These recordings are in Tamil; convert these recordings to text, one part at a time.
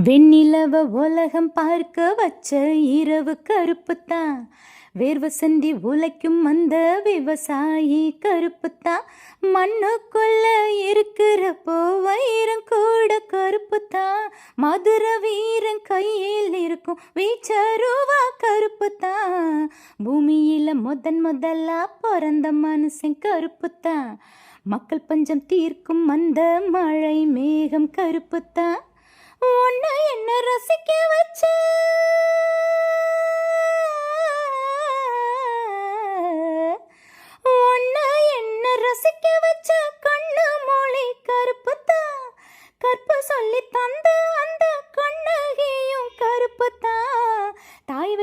வெண்ணிலவ உலகம் பார்க்க வச்ச இரவு கருப்புத்தான். வேர்வ சிந்தி உழைக்கும் அந்த விவசாயி கருப்புத்தான். மண்ணுக்குள்ள இருக்கிறப்போ வைரம் கூட கருப்புத்தான். மதுர வீரன் கையில் இருக்கும் வீச்சருவா கருப்புத்தான். பூமியில முதலா பிறந்த மனுஷன் கருப்புத்தான். மக்கள் பஞ்சம் தீர்க்கும் அந்த மழை மேகம் கருப்புத்தான். உன்னை என்ன ரசிக்க வச்ச உன்னை என்ன ரசிக்க வச்ச கண்ணு மொழி கருப்புத்தான். கற்ப சொல்லி தந்த அந்த கண்ணகியும் கருப்புத்தான். தாய்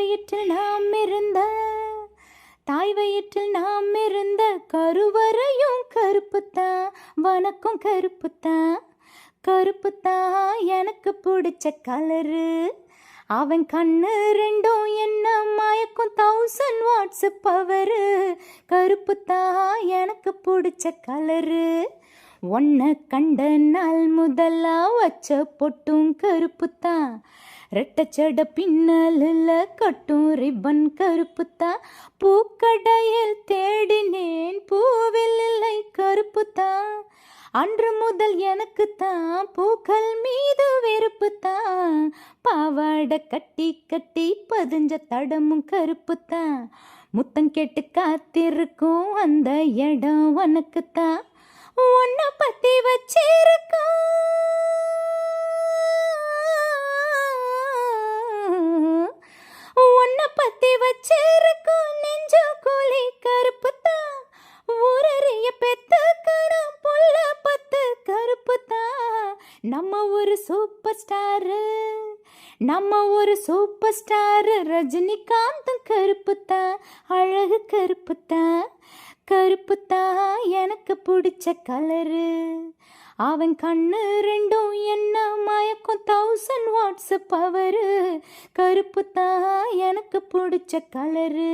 வயிற்றில் நாம் இருந்த கருவறையும் கருப்புத்தான். வணக்கம் கருப்புத்தான். கருப்புத்தான் எனக்கு பிடிச்ச கலரு. அவன் கண்ணு ரெண்டும் என்ன மயக்கும் 1000 வாட்ஸ் பவரு. கருப்புத்தான் எனக்கு பிடிச்ச கலரு. உன்னை கண்ட நாள் முதலா வச்ச பொட்டும் கருப்புத்தான். ரெட்டச்சட பின்னலில் கட்டும் ரிப்பன் கருப்புத்தான். பூக்கடையில் தேடினேன் பூவில் இல்லை கருப்புத்தான். அன்று முதல் எனக்குத்தான் பூக்கள் மீது வெறுப்புத்தான். பாவாடை கட்டி கட்டி பதிஞ்ச தடமும் கருப்புத்தான். முத்தம் கேட்டு காத்திருக்கும் அந்த இடம் உனக்குத்தான். உன்னை பத்தி வச்சிருக்கோம் உன்னை பத்தி வச்சிருக்கோம் நெஞ்சு கூலி கருப்புத்தான். ஊரறிய பெத்துக்கணும் புள்ள பத்து கருப்புத்தான். நம்ம ஒரு சூப்பர் ஸ்டாரு ரஜினிகாந்தும் கருப்புத்தான். அழகு கருப்புத்தான். கருப்புத்தான் எனக்கு பிடிச்ச கலரு. அவன் கண்ணு ரெண்டும் என்ன மயக்கும் 1000 வாட்ஸ் பவரு. கருப்புத்தான் எனக்கு பிடிச்ச கலரு.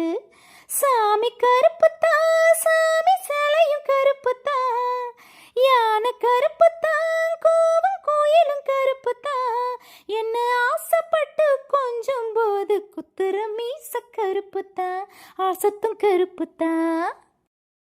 சாமி கருப்புத்தான். சாமி சிலையும் கருப்புத்தான். யானை கருப்புத்தான். கோவம் கோயிலும் கருப்புத்தான். என்ன ஆசைப்பட்டு கொஞ்சம் போது குத்துற மீச கருப்புத்தான். ஆசத்தும் கருப்புத்தான்.